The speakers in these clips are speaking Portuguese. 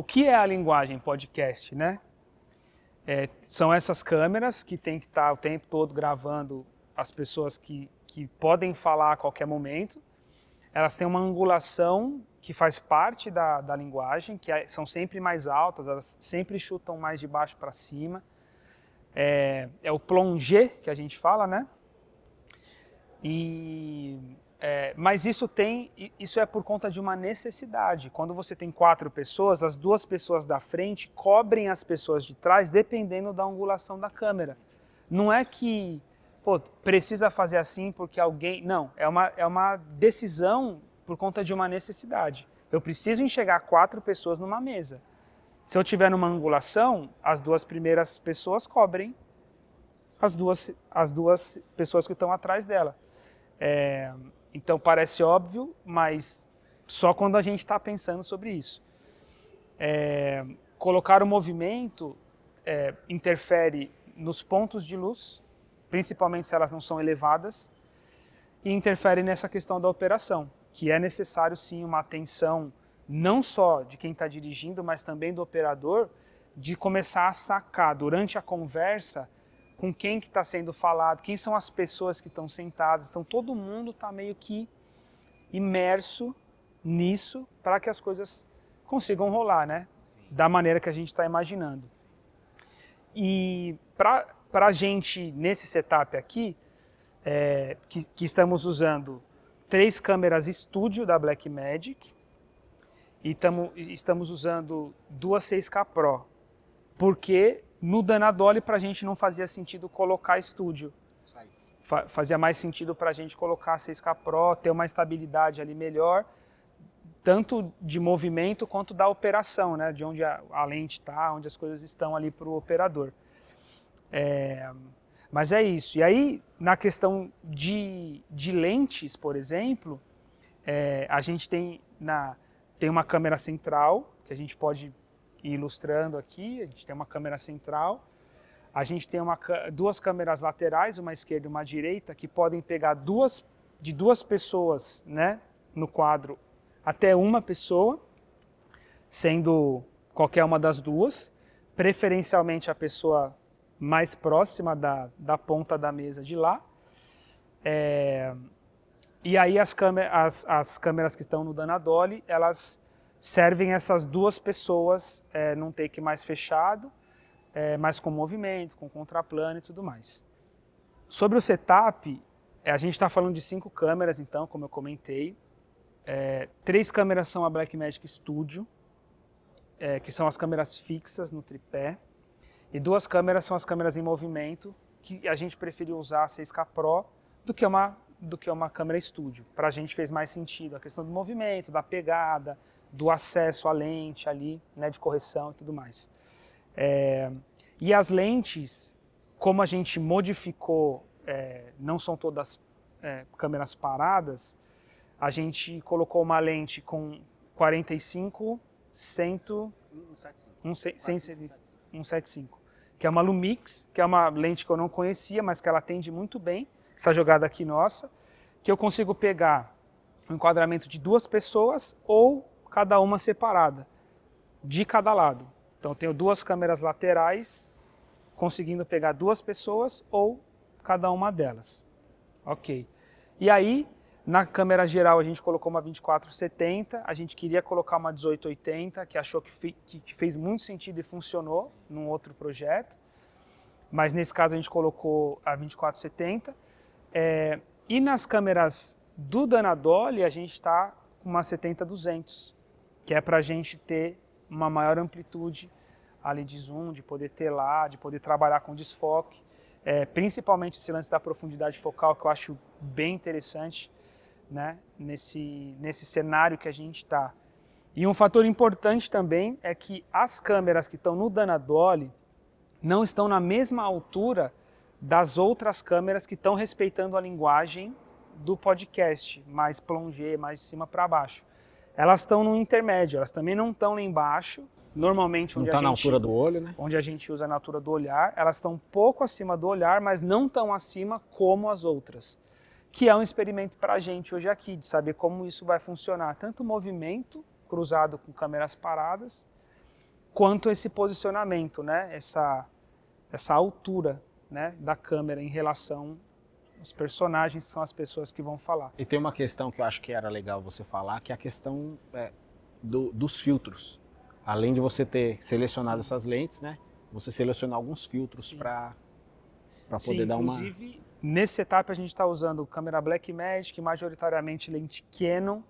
o que é a linguagem podcast, né? São essas câmeras que tem que estar o tempo todo gravando as pessoas que podem falar a qualquer momento. Elas têm uma angulação que faz parte da linguagem, são sempre mais altas, elas sempre chutam mais de baixo para cima. É o plongé que a gente fala, né? Mas isso é por conta de uma necessidade. Quando você tem 4 pessoas, as 2 pessoas da frente cobrem as pessoas de trás, dependendo da angulação da câmera. Não é que precisa fazer assim porque alguém... Não, é uma decisão por conta de uma necessidade. Eu preciso enxergar 4 pessoas numa mesa. Se eu tiver numa angulação, as 2 primeiras pessoas cobrem as duas pessoas que estão atrás dela. Então parece óbvio, mas só quando a gente está pensando sobre isso. Colocar o movimento interfere nos pontos de luz, principalmente se elas não são elevadas, e interfere nessa questão da operação, que é necessário sim uma atenção não só de quem está dirigindo, mas também do operador, de começar a sacar durante a conversa com quem que está sendo falado, quem são as pessoas que estão sentadas. Então todo mundo está meio que imerso nisso para que as coisas consigam rolar, né? Sim. Da maneira que a gente está imaginando. Sim. E para a gente, nesse setup aqui, que estamos usando 3 câmeras estúdio da Blackmagic e estamos usando 2 6K Pro, porque no Dana Dolly para a gente não fazia sentido colocar estúdio. Fazia mais sentido para a gente colocar 6K Pro, ter uma estabilidade ali melhor, tanto de movimento quanto da operação, né? De onde a lente está, onde as coisas estão ali para o operador. Mas é isso. E aí, na questão de lentes, por exemplo, a gente tem uma câmera central, que a gente pode ir ilustrando aqui. A gente tem uma câmera central. A gente tem 2 câmeras laterais, uma esquerda e uma direita, que podem pegar de 2 pessoas, né, no quadro até uma pessoa, sendo qualquer uma das 2, preferencialmente a pessoa mais próxima da ponta da mesa de lá. E aí as câmeras que estão no Dana Dolly, elas servem essas 2 pessoas num take mais fechado, mas com movimento, com contraplano e tudo mais. Sobre o setup, a gente está falando de 5 câmeras, então, como eu comentei. 3 câmeras são a Blackmagic Studio, que são as câmeras fixas no tripé, e 2 câmeras são as câmeras em movimento, que a gente preferiu usar a 6K Pro do que uma câmera estúdio. Para a gente fez mais sentido a questão do movimento, da pegada, do acesso à lente ali, né, de correção e tudo mais. E as lentes, como a gente modificou, não são todas câmeras paradas, a gente colocou uma lente com 45, 175, que é uma Lumix, que é uma lente que eu não conhecia, mas que ela atende muito bem, essa jogada aqui nossa, que eu consigo pegar um enquadramento de 2 pessoas ou cada uma separada, de cada lado. Então, eu tenho 2 câmeras laterais, conseguindo pegar 2 pessoas ou cada uma delas. Ok. E aí, na câmera geral, a gente colocou uma 24-70, a gente queria colocar uma 18-80, que achou que fez muito sentido e funcionou num outro projeto, mas nesse caso a gente colocou a 24-70. E nas câmeras do Dana Dolly, a gente está com uma 70-200, que é para a gente ter uma maior amplitude ali de zoom, de poder telar, de poder trabalhar com desfoque, principalmente esse lance da profundidade focal, que eu acho bem interessante, né, nesse cenário que a gente está. E um fator importante também é que as câmeras que estão no Dana Dolly não estão na mesma altura das outras câmeras que estão respeitando a linguagem do podcast, mais plongé, mais de cima para baixo. Elas estão no intermédio, elas também não estão lá embaixo, normalmente onde na altura do olho, né? Onde a gente usa na altura do olhar, elas estão um pouco acima do olhar, mas não tão acima como as outras, que é um experimento para a gente hoje aqui, de saber como isso vai funcionar, tanto o movimento cruzado com câmeras paradas, quanto esse posicionamento, né? Essa altura, né, da câmera em relação aos personagens, que são as pessoas que vão falar. E tem uma questão que eu acho que era legal você falar, que é a questão dos filtros. Além de você ter selecionado essas lentes, né? Você selecionar alguns filtros para poder dar uma... Inclusive, nesse setup a gente está usando câmera Blackmagic, majoritariamente lente Canon,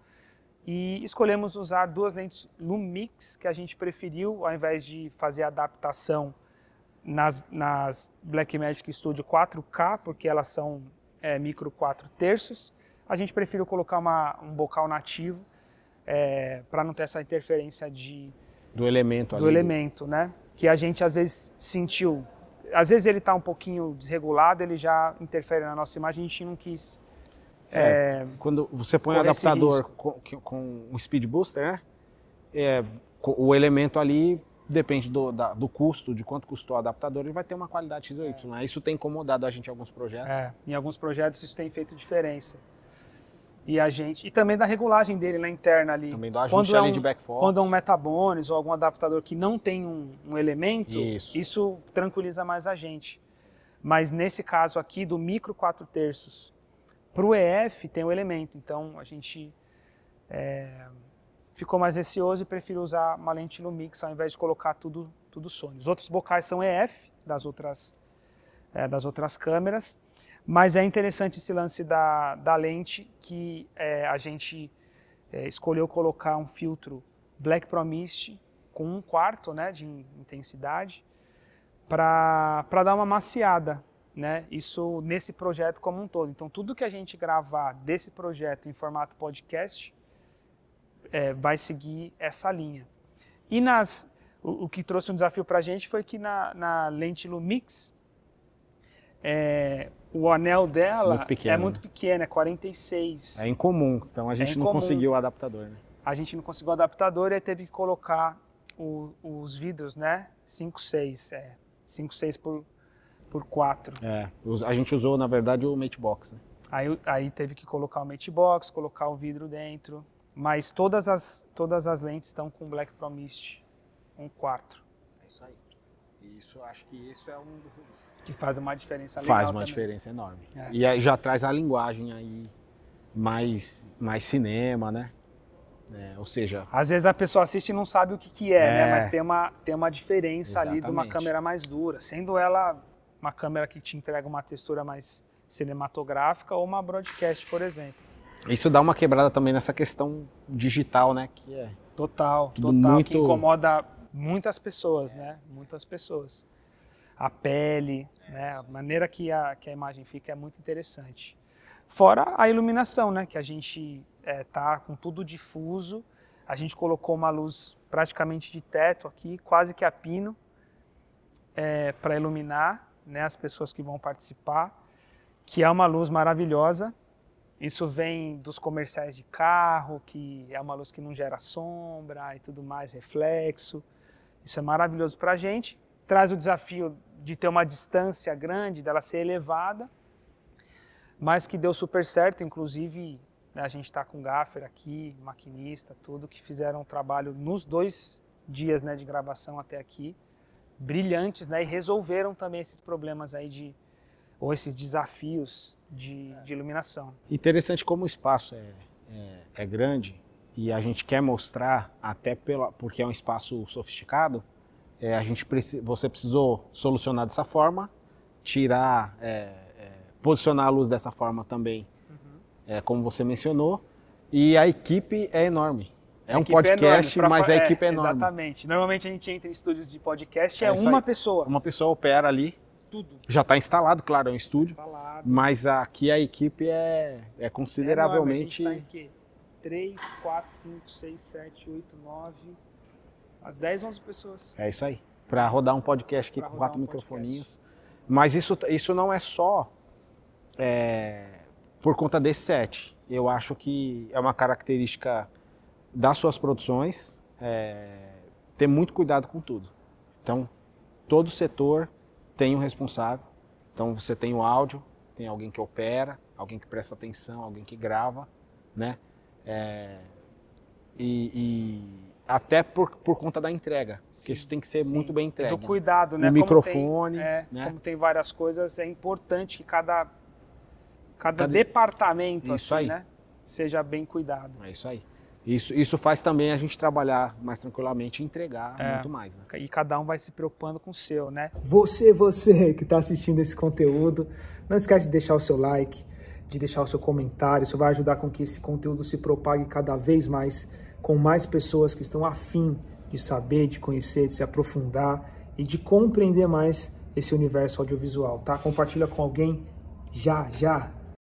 e escolhemos usar 2 lentes Lumix, que a gente preferiu, ao invés de fazer a adaptação nas Blackmagic Studio 4K, porque elas são micro 4/3, a gente preferiu colocar um bocal nativo, para não ter essa interferência do elemento ali. Do elemento, né? Que a gente às vezes sentiu. Às vezes ele está um pouquinho desregulado, ele já interfere na nossa imagem, a gente não quis. Quando você põe o adaptador com um speed booster, né? O elemento ali depende do custo, de quanto custou o adaptador, ele vai ter uma qualidade X ou Y. Né? Isso tem incomodado a gente em alguns projetos. Em alguns projetos isso tem feito diferença. E também da regulagem dele na interna ali. Também do ajuste ali de backfocus. Quando é um Metabones ou algum adaptador que não tem um elemento, isso tranquiliza mais a gente. Mas nesse caso aqui, do micro 4/3 para o EF tem o elemento, então a gente ficou mais receoso e prefiro usar uma lente Lumix ao invés de colocar tudo Sony. Os outros bocais são EF das outras câmeras. Mas é interessante esse lance da lente, que a gente escolheu colocar um filtro Black Pro Mist com 1/4, né, de intensidade, para dar uma maciada, né, isso nesse projeto como um todo. Então tudo que a gente gravar desse projeto em formato podcast vai seguir essa linha. E o que trouxe um desafio para a gente foi que na lente Lumix, o anel dela é muito pequeno, é 46. É incomum, então a gente não conseguiu o adaptador, né? A gente não conseguiu o adaptador e aí teve que colocar os vidros, né? 5/6, 5/6 por 4. A gente usou, na verdade, o Matebox, né? Aí teve que colocar o Matebox, colocar o vidro dentro, mas todas as lentes estão com Black Pro Mist 1/4. É isso aí. Isso, acho que isso é um dos... Que faz uma diferença legal. Faz uma diferença enorme. E aí já traz a linguagem aí mais cinema, né? Ou seja... Às vezes a pessoa assiste e não sabe o que né? Mas tem uma diferença ali de uma câmera mais dura. Sendo ela uma câmera que te entrega uma textura mais cinematográfica ou uma broadcast, por exemplo. Isso dá uma quebrada também nessa questão digital, né? Que é total, muito... que incomoda muitas pessoas, né? Muitas pessoas. A pele, né? A maneira que a imagem fica é muito interessante. Fora a iluminação, né? Que a gente tá com tudo difuso. A gente colocou uma luz praticamente de teto aqui, quase que a pino, para iluminar, né, as pessoas que vão participar, que é uma luz maravilhosa. Isso vem dos comerciais de carro, que é uma luz que não gera sombra e tudo mais, reflexo. Isso é maravilhoso para a gente. Traz o desafio de ter uma distância grande, dela ser elevada, mas que deu super certo. Inclusive, né, a gente está com o gaffer aqui, maquinista, tudo, que fizeram um trabalho nos 2 dias, né, de gravação até aqui, brilhantes, né, e resolveram também esses problemas aí ou esses desafios de iluminação. Interessante como o espaço é grande e a gente quer mostrar, até porque é um espaço sofisticado, você precisou solucionar dessa forma, posicionar a luz dessa forma também, como você mencionou, e a equipe é enorme. É um podcast, mas a equipe é enorme. Exatamente. Normalmente a gente entra em estúdios de podcast, uma pessoa. Uma pessoa opera ali. Tudo. Já está instalado, claro, é um estúdio. Mas aqui a equipe é consideravelmente... A gente está em quê? 3, 4, 5, 6, 7, 8, 9... As 10, 11 pessoas. É isso aí. Para rodar um podcast aqui com 4 microfoninhos. Mas isso não é só por conta desse set. Eu acho que é uma característica das suas produções, ter muito cuidado com tudo. Então, todo setor tem um responsável. Então, você tem o áudio, tem alguém que opera, alguém que presta atenção, alguém que grava, né? até por conta da entrega, porque isso tem que ser muito bem entregue. Do cuidado, né? O microfone, né? Como tem várias coisas, é importante que cada departamento isso assim, aí. Né, seja bem cuidado. É isso aí. Isso faz também a gente trabalhar mais tranquilamente e entregar muito mais. Né? E cada um vai se preocupando com o seu, né? Você que está assistindo esse conteúdo, não esquece de deixar o seu like, de deixar o seu comentário. Isso vai ajudar com que esse conteúdo se propague cada vez mais, com mais pessoas que estão afim de saber, de conhecer, de se aprofundar e de compreender mais esse universo audiovisual, tá? Compartilha com alguém já.